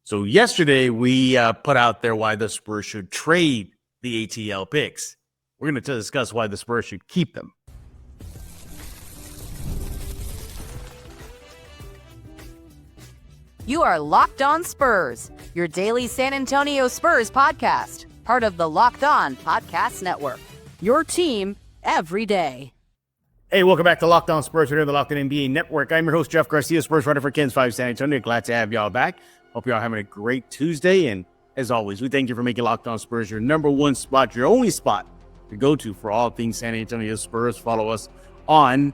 So yesterday we put out there why the Spurs should trade the ATL picks. We're going to discuss why the Spurs should keep them. You are Locked On Spurs, your daily San Antonio Spurs podcast, part of the Locked On Podcast Network. Your team every day. Hey, welcome back to Locked On Spurs here on the Locked On NBA Network. I'm your host, Jeff Garcia, Spurs writer for KENS 5 San Antonio. Glad to have y'all back. Hope y'all having a great Tuesday. And as always, we thank you for making Locked On Spurs your number one spot, your only spot to go to for all things San Antonio Spurs. Follow us on,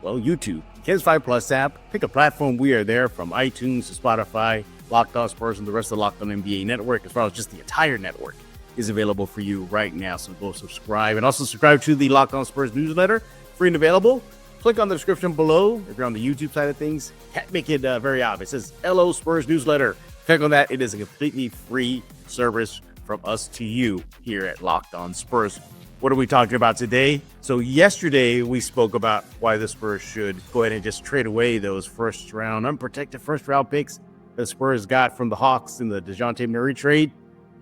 YouTube, KENS 5 Plus app. Pick a platform. We are there, from iTunes to Spotify. Locked On Spurs and the rest of the Locked On NBA Network, as well as just the entire network, is available for you right now. So go subscribe. And also subscribe to the Locked On Spurs newsletter. Free and available. Click on the description below. If you're on the YouTube side of things, can't make it very obvious. It says LO Spurs newsletter. Click on that. It is a completely free service from us to you here at Locked On Spurs. What are we talking about today? So yesterday we spoke about why the Spurs should go ahead and just trade away those unprotected first round picks the Spurs got from the Hawks in the DeJounte Murray trade.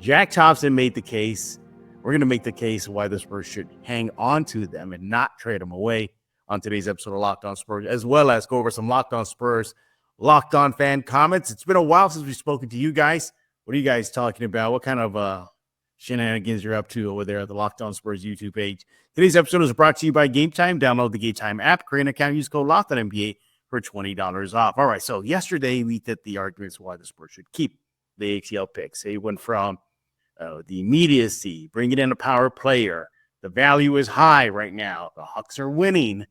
Jack Thompson made the case. We're going to make the case why the Spurs should hang on to them and not trade them away on today's episode of Locked On Spurs, as well as go over some Locked On Spurs, Locked On fan comments. It's been a while since we've spoken to you guys. What are you guys talking about? What kind of shenanigans you're up to over there at the Locked On Spurs YouTube page? Today's episode is brought to you by Game Time. Download the Game Time app, create an account, use code LOCKEDONNBA for $20 off. All right, so yesterday we did the arguments why the Spurs should keep the ATL picks. They went from the immediacy, bringing in a power player. The value is high right now. The Hawks are winning.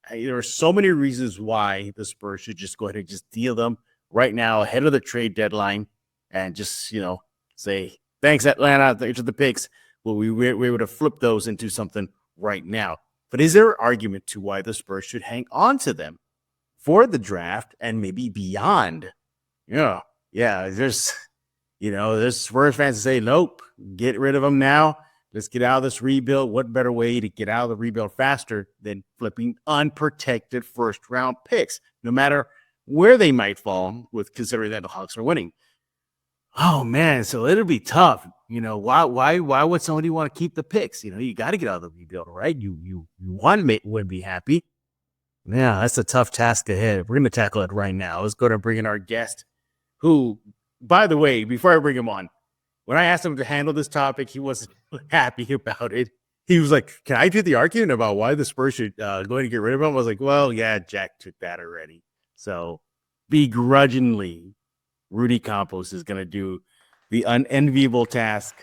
There are so many reasons why the Spurs should just go ahead and just deal them right now ahead of the trade deadline and just, say, thanks, Atlanta, thanks to the picks. Well, we would have flipped those into something right now. But is there an argument to why the Spurs should hang on to them for the draft and maybe beyond? Yeah, there's Spurs fans that say, nope, get rid of them now. Let's get out of this rebuild. What better way to get out of the rebuild faster than flipping unprotected first-round picks, no matter where they might fall, with considering that the Hawks are winning? Oh, man, so it'll be tough. Why would somebody want to keep the picks? You got to get out of the rebuild, right? You want to be happy. Yeah, that's a tough task ahead. We're going to tackle it right now. Let's go to bring in our guest, who, by the way, before I bring him on, when I asked him to handle this topic, he wasn't happy about it. He was like, can I do the argument about why the Spurs should go ahead and get rid of him? I was like, well, yeah, Jack took that already. So begrudgingly, Rudy Campos is going to do the unenviable task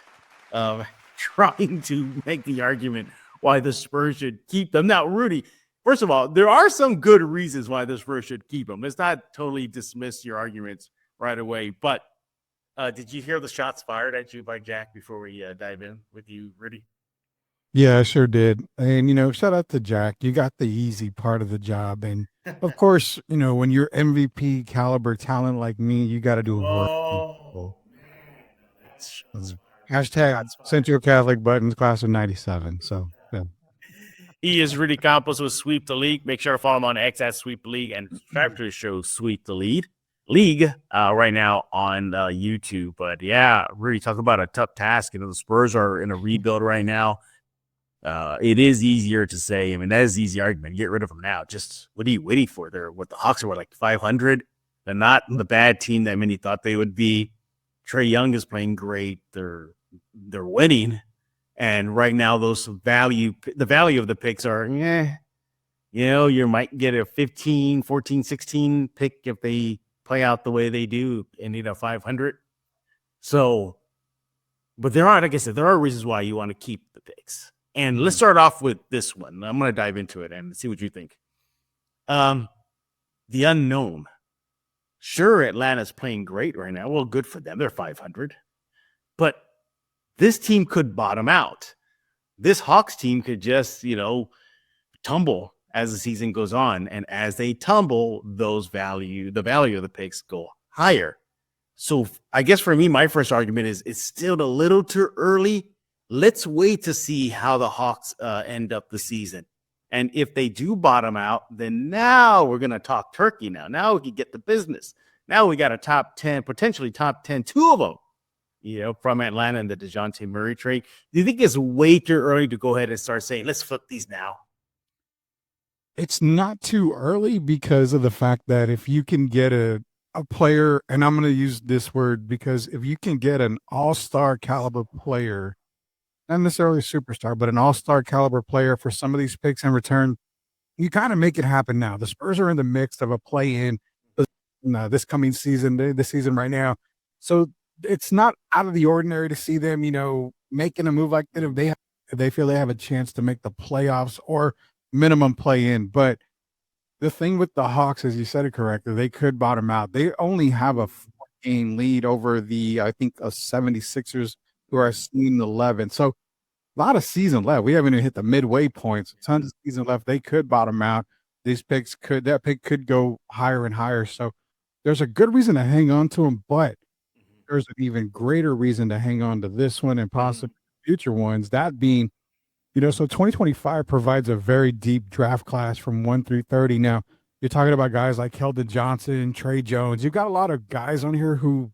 of trying to make the argument why the Spurs should keep them. Now, Rudy, first of all, there are some good reasons why the Spurs should keep them. Let's not totally dismiss your arguments right away, but did you hear the shots fired at you by Jack before we dive in with you, Rudy? Yeah, I sure did. And, shout out to Jack. You got the easy part of the job. And, of course, when you're MVP caliber talent like me, you got to do Oh, hashtag Central Catholic Buttons, class of 97. So, yeah. He is Rudy Campos with Sweep the League. Make sure to follow him on X at Sweep the League and subscribe to his show, Sweep the League right now on YouTube. But yeah, Rudy, talk about a tough task. The Spurs are in a rebuild right now. It is easier to say. I mean, that is the easy argument. Get rid of them now. Just what are you waiting for? The Hawks are like 500. They're not the bad team that many thought they would be. Trae Young is playing great. They're winning, and right now the value of the picks are you might get a 15, 14, 16 pick if they play out the way they do and 500. So, but there are, like I said, there are reasons why you want to keep the picks. And let's start off with this one. I'm going to dive into it and see what you think. The unknown. Sure, Atlanta's playing great right now. Well, good for them. They're 500. But this team could bottom out. This Hawks team could just, tumble as the season goes on. And as they tumble, the value of the picks go higher. So I guess for me, my first argument is it's still a little too early. Let's wait to see how the Hawks end up the season. And if they do bottom out, then now we're going to talk turkey now. Now we can get the business. Now we got a top 10, potentially top 10, two of them, from Atlanta and the DeJounte Murray trade. Do you think it's way too early to go ahead and start saying, let's flip these now? It's not too early because of the fact that if you can get a player, and I'm going to use this word because if you can get an all-star caliber player, not necessarily a superstar, but an all-star caliber player for some of these picks in return, you kind of make it happen now. The Spurs are in the midst of a play-in this coming season, this season right now. So it's not out of the ordinary to see them, making a move like that if they feel they have a chance to make the playoffs or minimum play in. But the thing with the Hawks, as you said it correctly, they could bottom out. They only have a 4-game lead over I think, 76ers, who are seeding 11. So a lot of season left. We haven't even hit the midway points. Tons of season left. They could bottom out. That pick could go higher and higher. So there's a good reason to hang on to them, but there's an even greater reason to hang on to this one and possibly future ones. That being, so 2025 provides a very deep draft class from 1 through 30. Now, you're talking about guys like Keldon Johnson, Trey Jones. You've got a lot of guys on here who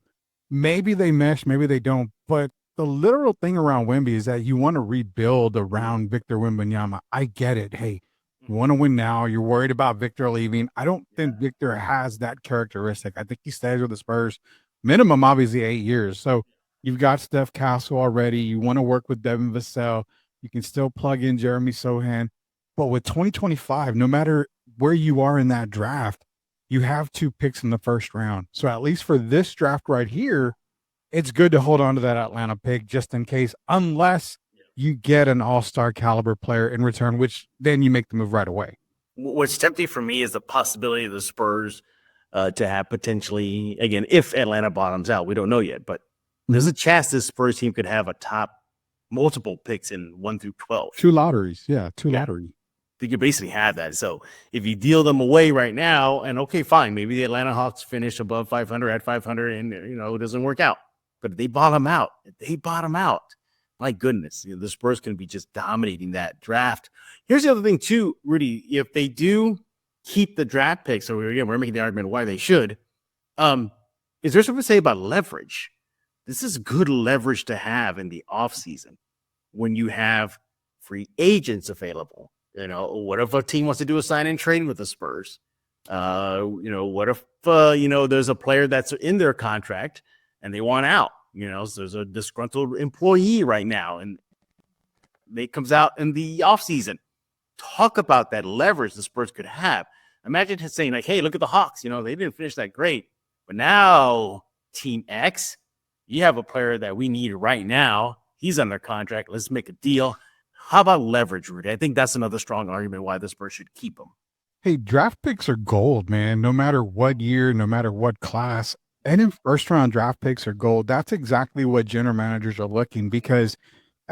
maybe they mesh, maybe they don't. But the literal thing around Wemby is that you want to rebuild around Victor Wembanyama. I get it. Hey, you want to win now. You're worried about Victor leaving. I don't think Victor has that characteristic. I think he stays with the Spurs minimum, obviously, 8 years. So you've got Steph Castle already. You want to work with Devin Vassell. You can still plug in Jeremy Sohan. But with 2025, no matter where you are in that draft, you have 2 picks in the first round. So at least for this draft right here, it's good to hold on to that Atlanta pick just in case, unless you get an all-star caliber player in return, which then you make the move right away. What's tempting for me is the possibility of the Spurs to have potentially, again, if Atlanta bottoms out, we don't know yet, but there's a chance this Spurs team could have a top multiple picks in 1 through 12. 2 lotteries. Yeah, 2 lotteries. You could basically have that. So if you deal them away right now, and okay, fine, maybe the Atlanta Hawks finish above 500 at 500 and, it doesn't work out. But if they bottom out, my goodness, the Spurs can be just dominating that draft. Here's the other thing too, Rudy, if they do keep the draft picks, so again, we're making the argument why they should, is there something to say about leverage? This is good leverage to have in the offseason when you have free agents available. What if a team wants to do a sign-in trade with the Spurs? What if, there's a player that's in their contract and they want out? So there's a disgruntled employee right now and it comes out in the offseason. Talk about that leverage the Spurs could have. Imagine saying like, hey, look at the Hawks. They didn't finish that great. But now Team X, you have a player that we need right now. He's under contract. Let's make a deal. How about leverage, Rudy? I think that's another strong argument why the Spurs should keep him. Hey, draft picks are gold, man. No matter what year, no matter what class, and first-round draft picks are gold. That's exactly what general managers are looking, because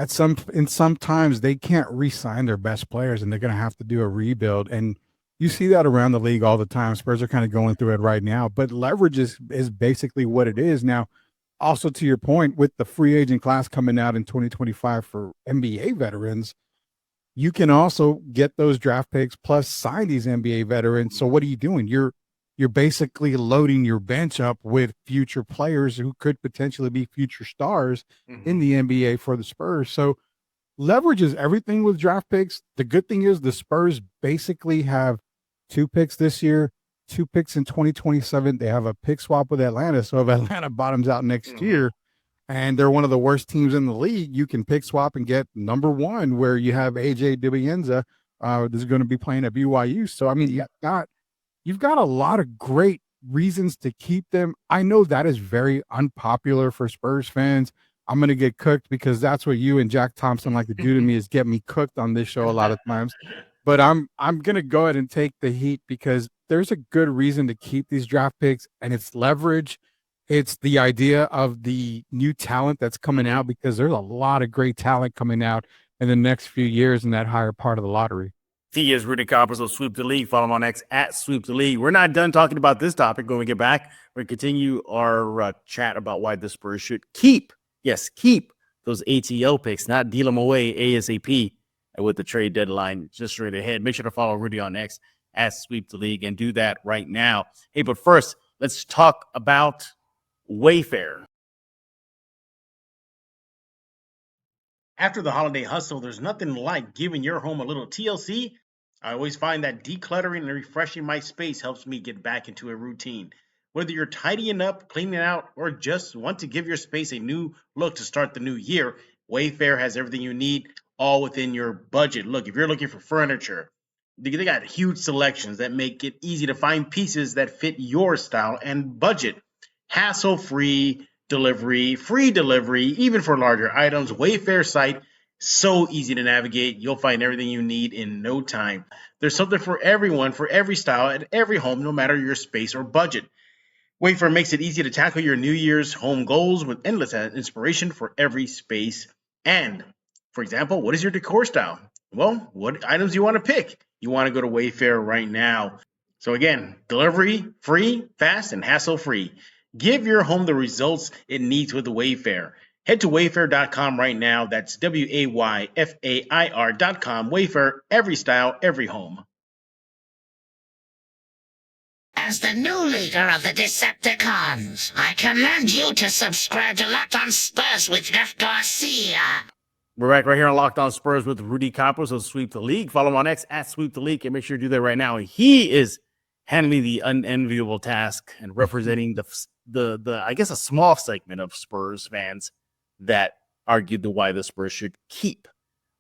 sometimes they can't re-sign their best players, and they're going to have to do a rebuild. And you see that around the league all the time. Spurs are kind of going through it right now. But leverage is basically what it is now. Also, to your point, with the free agent class coming out in 2025 for NBA veterans, you can also get those draft picks plus sign these NBA veterans. So what are you doing? You're basically loading your bench up with future players who could potentially be future stars in the NBA for the Spurs. So leverage is everything with draft picks. The good thing is the Spurs basically have 2 picks this year, 2 picks in 2027. They have a pick swap with Atlanta. So if Atlanta bottoms out next year and they're one of the worst teams in the league, you can pick swap and get number 1, where you have AJ DiBienza is going to be playing at BYU. So, I mean, you've got a lot of great reasons to keep them. I know that is very unpopular for Spurs fans. I'm going to get cooked because that's what you and Jack Thompson like to do to me, is get me cooked on this show a lot of times. But I'm going to go ahead and take the heat because there's a good reason to keep these draft picks, and it's leverage. It's the idea of the new talent that's coming out, because there's a lot of great talent coming out in the next few years in that higher part of the lottery. He is Rudy Campos of Swoop the League. Follow him on X at Swoop the League. We're not done talking about this topic. When we get back, we're going to continue our chat about why the Spurs should keep those ATL picks, not deal them away ASAP with the trade deadline just straight ahead. Make sure to follow Rudy on X at Sweep the League and do that right now. Hey, but first, let's talk about Wayfair. After the holiday hustle, there's nothing like giving your home a little TLC. I always find that decluttering and refreshing my space helps me get back into a routine. Whether you're tidying up, cleaning out, or just want to give your space a new look to start the new year, Wayfair has everything you need, all within your budget. Look, if you're looking for furniture, they got huge selections that make it easy to find pieces that fit your style and budget. Hassle free delivery, even for larger items. Wayfair site, so easy to navigate. You'll find everything you need in no time. There's something for everyone, for every style, at every home, no matter your space or budget. Wayfair makes it easy to tackle your New Year's home goals with endless inspiration for every space. And, for example, what is your decor style? Well, what items do you want to pick? You want to go to Wayfair right now. So again, delivery free, fast, and hassle free. Give your home the results it needs with Wayfair. Head to wayfair.com right now. That's WAYFAIR.com. Wayfair, every style, every home. As the new leader of the Decepticons, I command you to subscribe to Locked On Spurs with Jeff Garcia. We're back right here on Locked On Spurs with Rudy Campos of Sweep the League. Follow him on X at Sweep the League, and make sure you do that right now. He is handling the unenviable task and representing the I guess a small segment of Spurs fans that argued why the Spurs should keep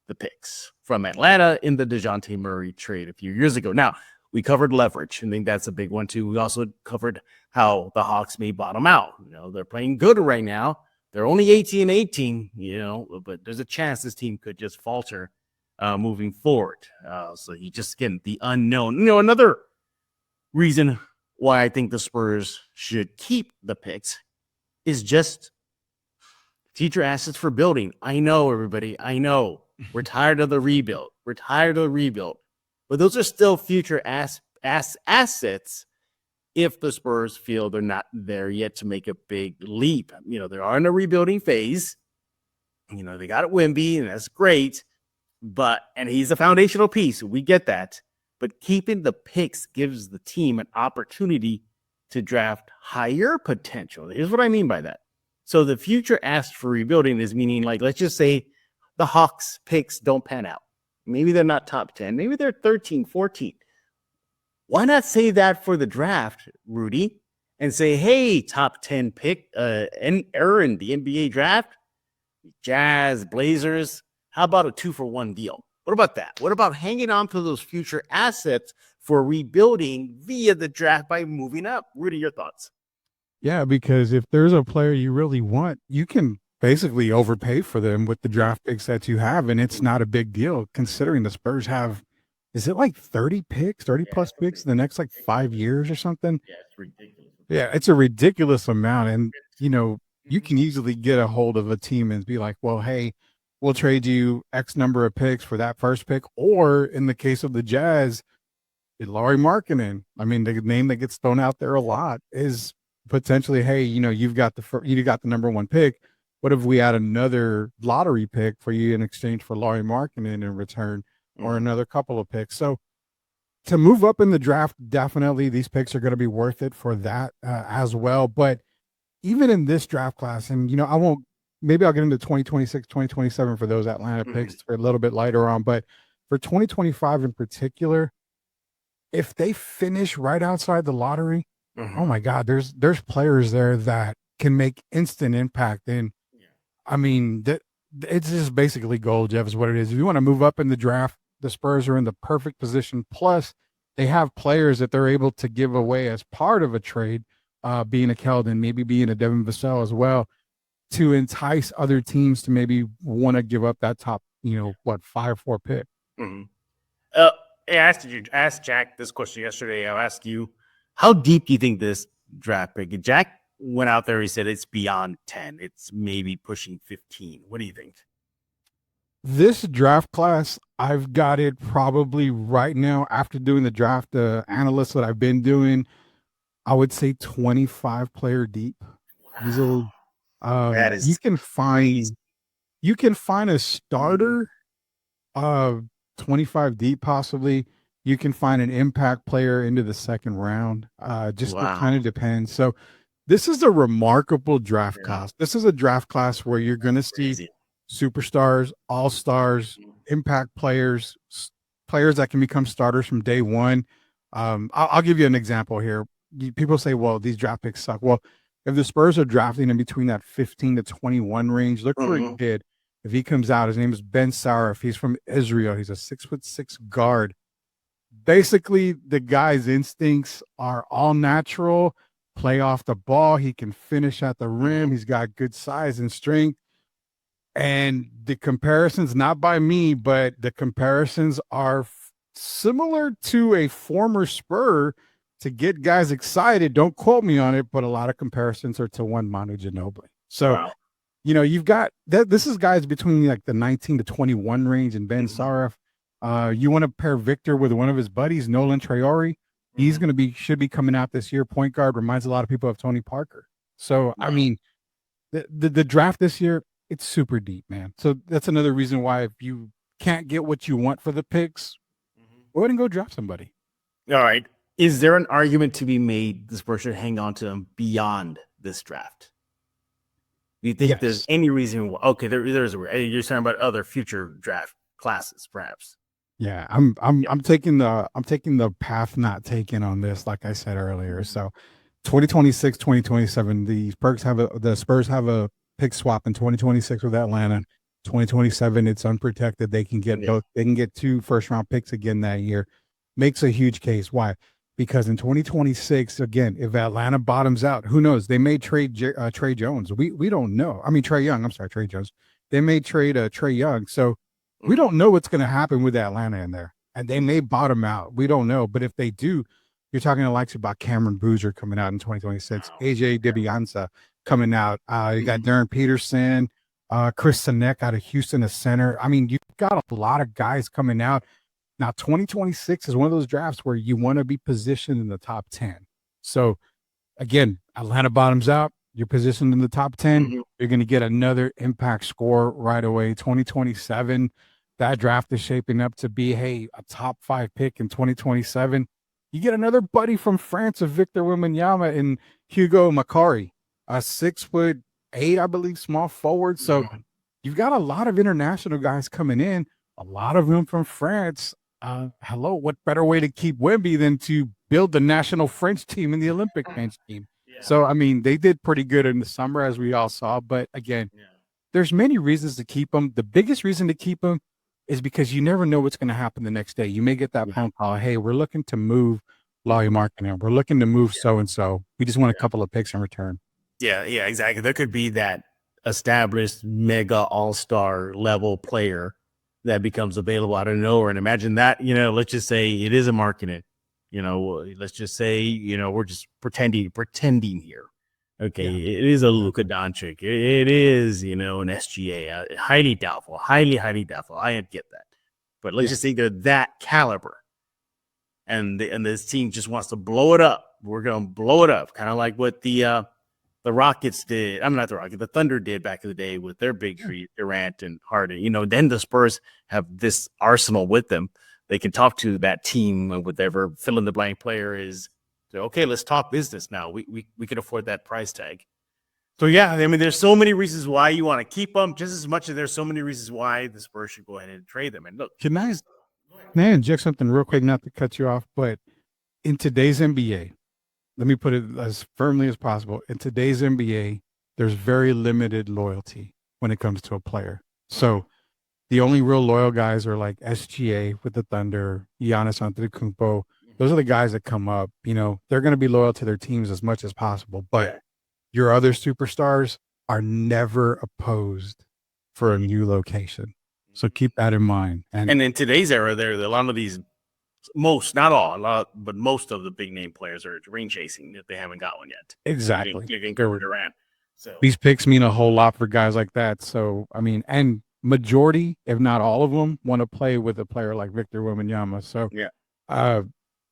the picks from Atlanta in the DeJounte Murray trade a few years ago. Now, we covered leverage. I think that's a big one too. We also covered how the Hawks may bottom out. They're playing good right now. They're only 18-18, but there's a chance this team could just falter moving forward. So you just get the unknown. Another reason why I think the Spurs should keep the picks is just future assets for building. I know, everybody. I know. We're tired of the rebuild. But those are still future assets if the Spurs feel they're not there yet to make a big leap. They are in a rebuilding phase. They got Wemby, and that's great. And he's a foundational piece. We get that. But keeping the picks gives the team an opportunity to draft higher potential. Here's what I mean by that. So the future asked for rebuilding is meaning, like, let's just say the Hawks picks don't pan out. Maybe they're not top 10. Maybe they're 13, 14. Why not say that for the draft, Rudy, and say, hey, top 10 pick in the NBA draft, Jazz, Blazers, how about a 2-for-1 deal? What about that? What about hanging on to those future assets for rebuilding via the draft by moving up? Rudy, your thoughts? Yeah, because if there's a player you really want, you can basically overpay for them with the draft picks that you have, and it's not a big deal considering the Spurs have, is it like 30 plus picks in the next like 5 years or something? Yeah, it's ridiculous. Yeah, it's a ridiculous amount, and you can easily get a hold of a team and be like, well, hey, we'll trade you X number of picks for that first pick, or in the case of the Jazz, Lauri Markkanen. I mean, the name that gets thrown out there a lot is potentially, hey, you've got the number one pick. What if we add another lottery pick for you in exchange for Lauri Markkanen in return, or another couple of picks? So to move up in the draft, definitely these picks are going to be worth it for that as well. But even in this draft class, and maybe I'll get into 2026, 2027 for those Atlanta picks for a little bit later on. But for 2025 in particular, if they finish right outside the lottery, oh my God, there's players there that can make instant impact. And I mean, it's just basically gold, Jeff, is what it is. If you want to move up in the draft, the Spurs are in the perfect position. Plus, they have players that they're able to give away as part of a trade, being a Keldon, maybe being a Devin Vassell as well, to entice other teams to maybe want to give up that top, 5-4 pick. Mm-hmm. I asked Jack this question yesterday. I'll ask you, how deep do you think this draft pick? Jack went out there. He said it's beyond 10. It's maybe pushing 15. What do you think? This draft class, I've got it probably right now after doing the draft analysts that I've been doing, I would say 25 player deep. Wow. That is you can find a starter 25 deep possibly. You can find an impact player into the second round. Just it Wow. kind of depends. So this is a remarkable draft class. This is a draft class where you're going to see Crazy. superstars, all-stars, impact players, players that can become starters from day one. I'll give you an example here. People say, well, these draft picks suck. Well, if the Spurs are drafting in between that 15 to 21 range, look for a kid. If he comes out, his name is Ben Saraf. He's from Israel. He's a 6'6" guard. Basically, the guy's instincts are all natural. Play off the ball. He can finish at the rim. He's got good size and strength. And the comparisons, not by me, but the comparisons are similar to a former Spur to get guys excited. Don't quote me on it, but a lot of comparisons are to one Manu Ginobili. So, you've got that. This is guys between like the 19 to 21 range and Ben Saraf. You want to pair Victor with one of his buddies, Nolan Traore. He's should be coming out this year. Point guard, reminds a lot of people of Tony Parker. So, I mean, the draft this year, it's super deep, man. So that's another reason why if you can't get what you want for the picks, go ahead and go draft somebody. All right. Is there an argument to be made the Spurs should hang on to them beyond this draft? Do you think there's any reason? Okay, there's you're talking about other future draft classes, perhaps. Yeah, I'm taking the path not taken on this, like I said earlier. So 2026, 2027, the Spurs have a pick swap in 2026 with Atlanta. 2027, it's unprotected. They can get both. They can get 2 first-round picks again that year. Makes a huge case. Why? Because in 2026, again, if Atlanta bottoms out, who knows? They may trade Trey Jones. We don't know. I mean, Trey Young. I'm sorry, Trey Jones. They may trade Trey Young. So we don't know what's going to happen with Atlanta in there. And they may bottom out. We don't know. But if they do, you're talking to likes about Cameron Boozer coming out in 2026, AJ DiBiase coming out. You got Darren Peterson, Chris Sinek out of Houston, a center. I mean, you've got a lot of guys coming out. Now, 2026 is one of those drafts where you want to be positioned in the top 10. So, again, Atlanta bottoms out. You're positioned in the top 10. You're going to get another impact score right away. 2027, that draft is shaping up to be, a top 5 pick in 2027. You get another buddy from France of Victor Wembanyama and Hugo Macari, a 6'8", I believe, small forward. So you've got a lot of international guys coming in, a lot of them from France. Hello, what better way to keep Wemby than to build the national French team and the Olympic bench team? So, I mean, they did pretty good in the summer, as we all saw. But again, there's many reasons to keep them. The biggest reason to keep them is because you never know what's going to happen the next day. You may get that phone call. Hey, we're looking to move Laurie Markkinen. We're looking to move so-and-so. We just want a couple of picks in return. Yeah, exactly. There could be that established mega all-star level player that becomes available out of nowhere. And imagine that, let's just say it is a Markkinen. Let's just say, we're just pretending here. Okay, it is a Luka Doncic. It is, an SGA. Highly doubtful. Highly doubtful. I get that. But let's just say they're that caliber. And this team just wants to blow it up. We're going to blow it up. Kind of like what the Rockets did. I'm not the Rockets. The Thunder did back in the day with their big three, Durant and Harden. Then the Spurs have this arsenal with them. They can talk to that team, whatever fill in the blank player is. So, okay, let's talk business now. We can afford that price tag. So, yeah, I mean, there's so many reasons why you want to keep them, just as much as there's so many reasons why the Spurs should go ahead and trade them. And look, can I inject something real quick, not to cut you off, but in today's NBA, let me put it as firmly as possible. In today's NBA, there's very limited loyalty when it comes to a player. So the only real loyal guys are like SGA with the Thunder, Giannis Antetokounmpo. Those are the guys that come up. They're going to be loyal to their teams as much as possible. But your other superstars are never opposed for a new location. So keep that in mind. And in today's era, there are a lot of these, not all, but most of the big name players are ring chasing if they haven't got one yet. Exactly. Durant. So these picks mean a whole lot for guys like that. So, I mean, and majority, if not all of them, want to play with a player like Victor Wembanyama. So,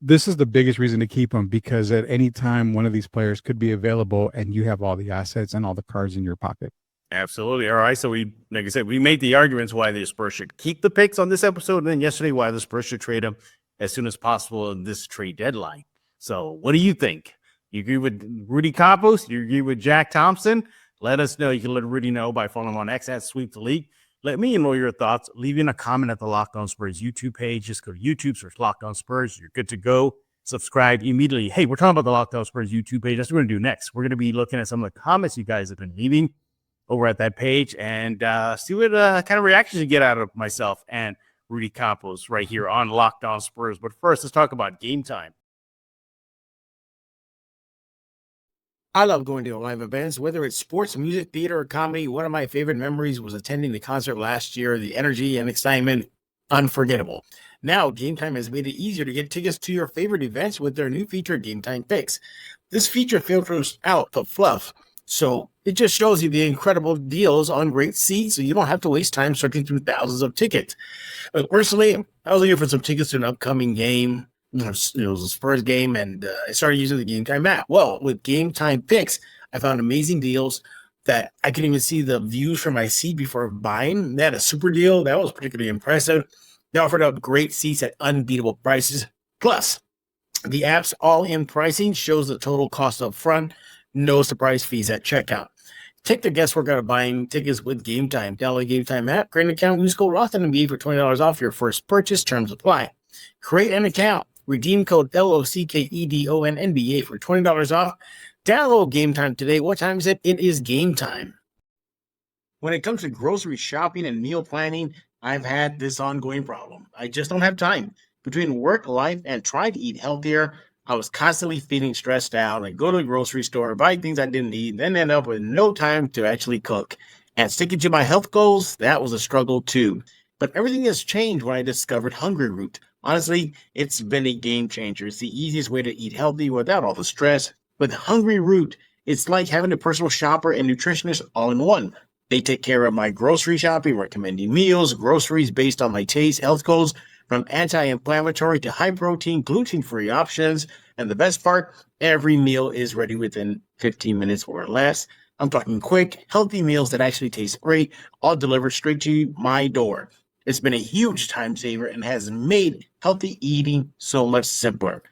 this is the biggest reason to keep him, because at any time one of these players could be available and you have all the assets and all the cards in your pocket. Absolutely. All right. So like I said, we made the arguments why the Spurs should keep the picks on this episode, and then yesterday why the Spurs should trade them. as soon as possible in this trade deadline. So what do you think? You agree with Rudy Campos? You agree with Jack Thompson? Let us know. You can let Rudy know by following him on X at Sweep the League. Let me know your thoughts. Leave in a comment at the Locked On Spurs YouTube page. Just go to YouTube, search Locked On Spurs. You're good to go. Subscribe immediately. Hey, we're talking about the Locked On Spurs YouTube page. That's what we're going to do next. We're going to be looking at some of the comments you guys have been leaving over at that page and see what kind of reactions you get out of myself and Rudy Campos right here on Locked On Spurs. But first, let's talk about game time. I love going to live events, whether it's sports, music, theater, or comedy. One of my favorite memories was attending the concert last year. The energy and excitement, unforgettable. Now, Game Time has made it easier to get tickets to your favorite events with their new feature, Game Time Picks. This feature filters out the fluff, so it just shows you the incredible deals on great seats, so you don't have to waste time searching through thousands of tickets. But personally, I was looking for some tickets to an upcoming game. It was a Spurs game, and I started using the Game Time app. Well, with Game Time Picks, I found amazing deals that I could even see the views from my seat before buying. They had a super deal. That was particularly impressive. They offered up great seats at unbeatable prices. Plus, the app's all-in pricing shows the total cost up front, no surprise fees at checkout. Take the guesswork out of buying tickets with Game Time. Download the Game Time app, create an account, use code LOCKEDONNBA for $20 off your first purchase. Terms apply. Create an account. Redeem code LOCKEDONNBA for $20 off. Download Game Time today. What time is it? It is game time. When it comes to grocery shopping and meal planning, I've had this ongoing problem. I just don't have time. Between work, life, and trying to eat healthier, I was constantly feeling stressed out. I go to the grocery store, buy things I didn't need, then end up with no time to actually cook. And sticking to my health goals, that was a struggle too. But everything has changed when I discovered Hungry Root. Honestly, it's been a game changer. It's the easiest way to eat healthy without all the stress. With Hungry Root, it's like having a personal shopper and nutritionist all in one. They take care of my grocery shopping, recommending meals, groceries based on my taste, health goals, from anti-inflammatory to high-protein, gluten-free options. And the best part, every meal is ready within 15 minutes or less. I'm talking quick, healthy meals that actually taste great, all delivered straight to my door. It's been a huge time saver and has made healthy eating so much simpler.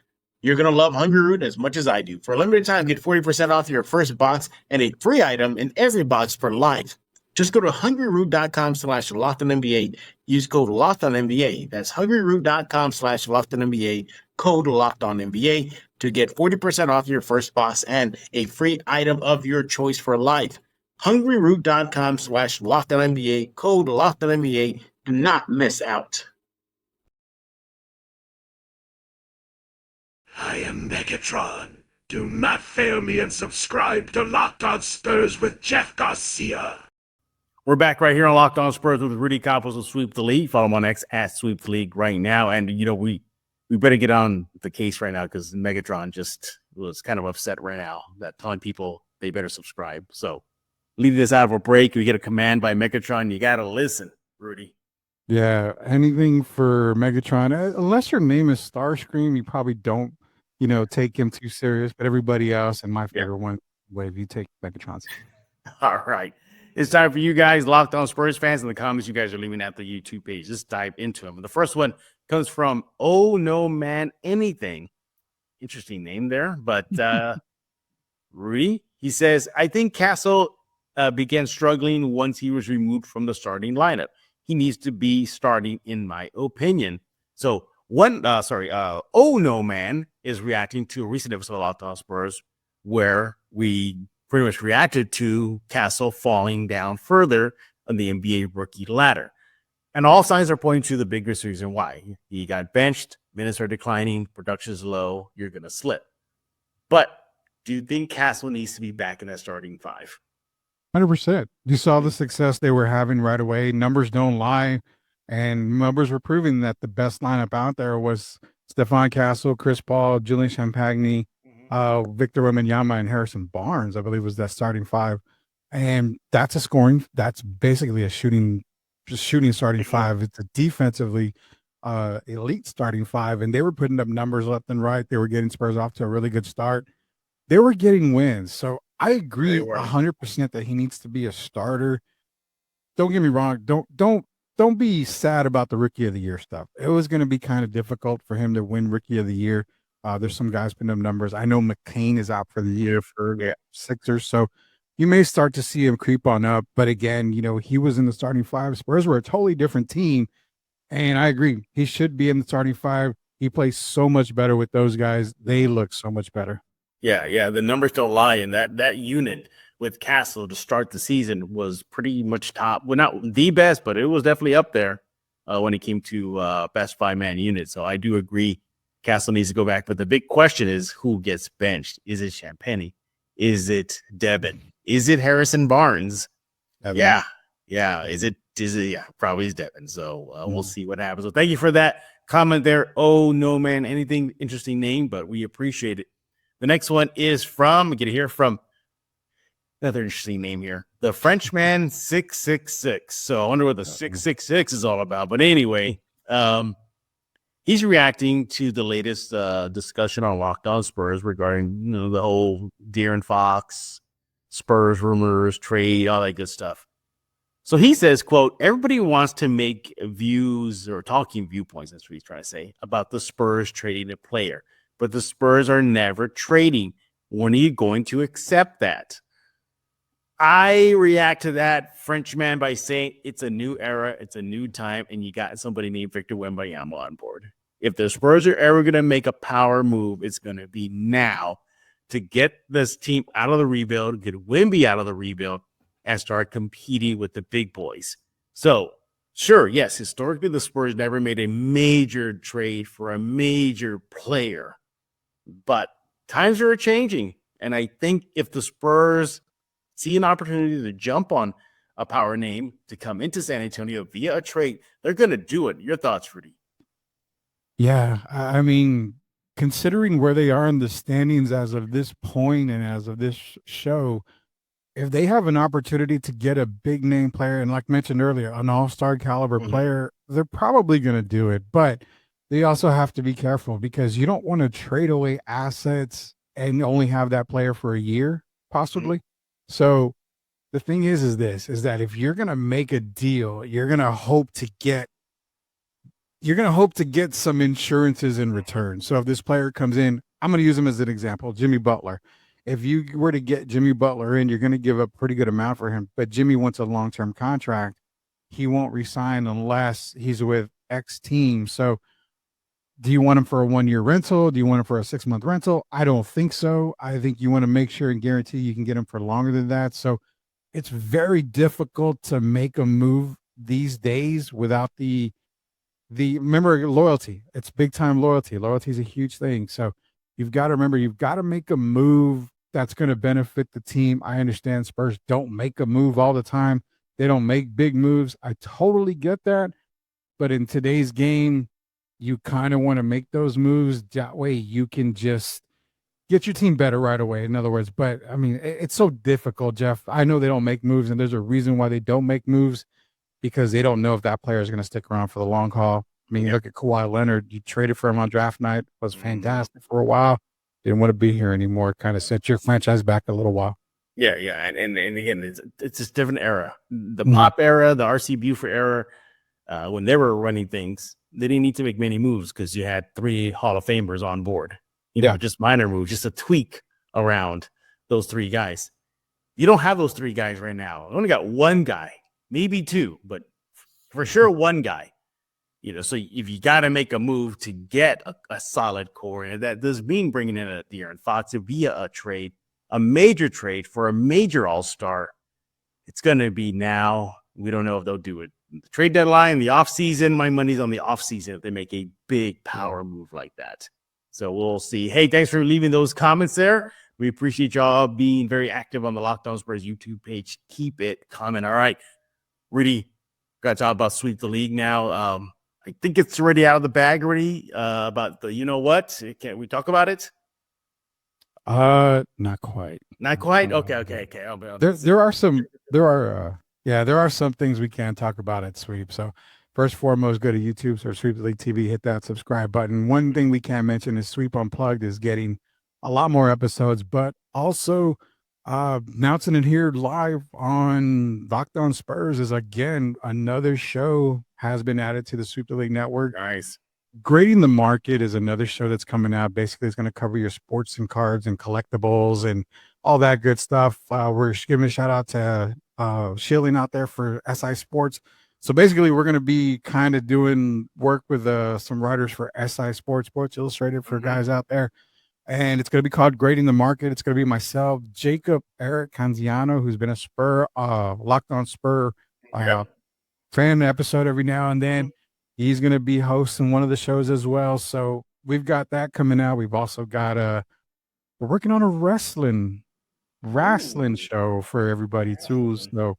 You're going to love Hungry Root as much as I do. For a limited time, get 40% off your first box and a free item in every box for life. Just go to hungryroot.com/LockedOnNBA. Use code LockedOnNBA. That's hungryroot.com/LockedOnNBA. Code LockedOnNBA to get 40% off your first box and a free item of your choice for life. hungryroot.com/LockedOnNBA. Code LockedOnNBA. Do not miss out. I am Megatron. Do not fail me and subscribe to Locked On Spurs with Jeff Garcia. We're back right here on Locked On Spurs with Rudy Campos of Sweep the League. Follow him on X at Sweep the League right now. And, we better get on the case right now because Megatron just was kind of upset right now that telling people they better subscribe. So leave this out of a break. We get a command by Megatron. You got to listen, Rudy. Yeah, anything for Megatron. Unless your name is Starscream, you probably don't, take him too serious. But everybody else, and my favorite one, wave, you take Megatron. All right. It's time for you guys, Locked On Spurs fans, in the comments you guys are leaving at the YouTube page. Let's dive into them. The first one comes from Oh No Man Anything. Interesting name there, but Rudy, he says, I think Castle began struggling once he was removed from the starting lineup. He needs to be starting, in my opinion. So Oh No Man is reacting to a recent episode of Locked On Spurs where we pretty much reacted to Castle falling down further on the NBA rookie ladder. And all signs are pointing to the biggest reason why. He got benched, minutes are declining, production is low, you're going to slip. But do you think Castle needs to be back in that starting five? 100%. You saw the success they were having right away. Numbers don't lie. And numbers were proving that the best lineup out there was Stephon Castle, Chris Paul, Julian Champagny, Victor Wembanyama, and Harrison Barnes, I believe, was that starting five. And that's basically a shooting starting five. It's a defensively elite starting five. And they were putting up numbers left and right. They were getting Spurs off to a really good start. They were getting wins. So I agree 100% that he needs to be a starter. Don't get me wrong. Don't don't be sad about the Rookie of the Year stuff. It was going to be kind of difficult for him to win Rookie of the Year. There's some guys putting up numbers. I know McCain is out for the year for the Sixers, so you may start to see him creep on up. But again, he was in the starting five. Spurs were a totally different team, and I agree. He should be in the starting five. He plays so much better with those guys. They look so much better. Yeah, the numbers don't lie, and that unit with Castle to start the season was pretty much top. Well, not the best, but it was definitely up there when it came to best 5-man unit. So I do agree Castle needs to go back. But the big question is who gets benched? Is it Champagnie? Is it Devin? Is it Harrison Barnes? Devin. Yeah. Is it? Yeah, probably is Devin. So we'll see what happens. So thank you for that comment there. Oh, no, man. Anything interesting name, but we appreciate it. The next one is from, get to hear from another interesting name here, the Frenchman 666. So I wonder what the 666 is all about. But anyway, he's reacting to the latest discussion on Locked On Spurs regarding the whole De'Aaron Fox, Spurs rumors, trade, all that good stuff. So he says, quote, everybody wants to make views or talking viewpoints, that's what he's trying to say, about the Spurs trading a player. But the Spurs are never trading. When are you going to accept that? I react to that Frenchman by saying it's a new era, it's a new time, and you got somebody named Victor Wembanyama on board. If the Spurs are ever going to make a power move, it's going to be now to get this team out of the rebuild, get Wemby out of the rebuild, and start competing with the big boys. So, sure, yes, historically the Spurs never made a major trade for a major player. But times are changing, and I think if the Spurs see an opportunity to jump on a power name to come into San Antonio via a trade, they're going to do it. Your thoughts, Rudy? Yeah, I mean, considering where they are in the standings as of this point and as of this show, if they have an opportunity to get a big name player, and like mentioned earlier, an all-star caliber player, they're probably going to do it. But they also have to be careful because you don't want to trade away assets and only have that player for a year, possibly. So the thing is that if you're going to make a deal, you're going to hope to get some insurances in return. So if this player comes in, I'm going to use him as an example, Jimmy Butler. If you were to get Jimmy Butler in, you're going to give a pretty good amount for him, but Jimmy wants a long-term contract. He won't resign unless he's with X team. So do you want him for a 1-year rental? Do you want him for a 6-month rental? I don't think so. I think you want to make sure and guarantee you can get him for longer than that. So it's very difficult to make a move these days without remember loyalty. It's big time loyalty. Loyalty is a huge thing. So you've got to remember, you've got to make a move that's going to benefit the team. I understand Spurs don't make a move all the time. They don't make big moves. I totally get that. But in today's game, you kind of want to make those moves. That way you can just get your team better right away, in other words. But, I mean, it's so difficult, Jeff. I know they don't make moves, and there's a reason why they don't make moves, because they don't know if that player is going to stick around for the long haul. I mean, look at Kawhi Leonard. You traded for him on draft night. Was fantastic for a while. Didn't want to be here anymore. Kind of set your franchise back a little while. Yeah. And again, it's just different era. The Pop era, the RC Buford era, when they were running things, they didn't need to make many moves because you had 3 Hall of Famers on board. Just minor moves, just a tweak around those 3 guys. You don't have those 3 guys right now. You only got 1 guy, maybe 2, but for sure 1 guy. So if you got to make a move to get a solid core, and that does mean bringing in a De'Aaron Fox via a trade, a major trade for a major all-star, it's going to be now. We don't know if they'll do it. The trade deadline, the offseason, my money's on the offseason if they make a big power move like that. So we'll see. Hey, thanks for leaving those comments there. We appreciate y'all being very active on the Locked On Spurs YouTube page. Keep it coming. All right, Rudy, got to talk about Sweep the League now. I think it's already out of the bag already about the, you know what? Can we talk about it? Not quite. Not quite? Okay. There are some things we can talk about at Sweep. So first and foremost, go to YouTube, search Sweep the League TV, hit that subscribe button. One thing we can mention is Sweep Unplugged is getting a lot more episodes, but also Announcing it here live on Locked On Spurs is again another show has been added to the Super League Network. Nice. Grading the Market is another show that's coming out. Basically, it's going to cover your sports and cards and collectibles and all that good stuff. We're giving a shout out to Shilling out there for SI Sports. So basically, we're going to be kind of doing work with some writers for SI Sports, Sports Illustrated for guys out there. And it's going to be called Grading the Market. It's going to be myself, Jacob Eric Canziano, who's been a Spur, Locked On Spur fan episode every now and then. He's going to be hosting one of the shows as well. So we've got that coming out. We've also got we're working on a wrestling show for everybody too. So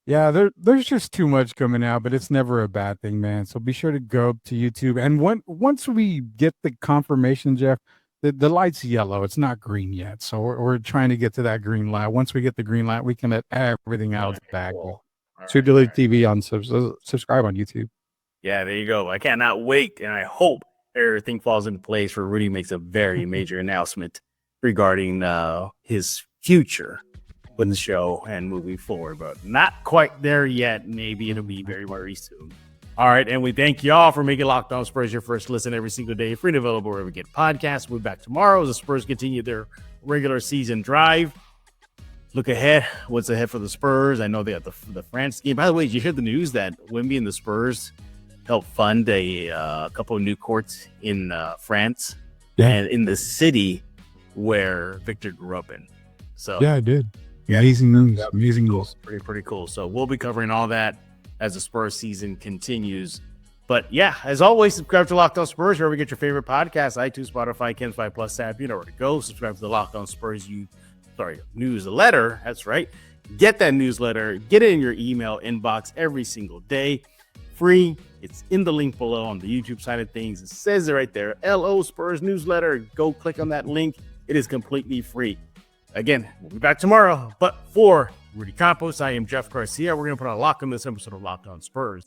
yeah, there's just too much coming out, but it's never a bad thing, man. So be sure to go to YouTube. And once we get the confirmation, Jeff, the light's yellow. It's not green yet. So we're trying to get to that green light. Once we get the green light, we can let everything else back. Super League TV on subscribe on YouTube. Yeah, there you go. I cannot wait, and I hope everything falls into place for Rudy makes a very major announcement regarding his future with the show and moving forward, but not quite there yet. Maybe it'll be very, very soon. All right, and we thank y'all for making Locked On Spurs your first listen every single day. Free and available wherever you get podcasts. We'll be back tomorrow as the Spurs continue their regular season drive. Look ahead. What's ahead for the Spurs? I know they have the France game. By the way, did you hear the news that Wemby and the Spurs helped fund a couple of new courts in France and in the city where Victor grew up in? So yeah, I did. Amazing news. Amazing news. Pretty cool. So we'll be covering all that as the Spurs season continues. But yeah, as always, subscribe to Locked On Spurs wherever you get your favorite podcasts, iTunes, Spotify, Ken's 5 Plus app. You know where to go. Subscribe to the Locked On Spurs newsletter. That's right. Get that newsletter. Get it in your email inbox every single day. Free. It's in the link below on the YouTube side of things. It says it right there. LO Spurs newsletter. Go click on that link. It is completely free. Again, we'll be back tomorrow. But for Rudy Campos, I am Jeff Garcia. We're going to put a lock on this episode of Locked On Spurs.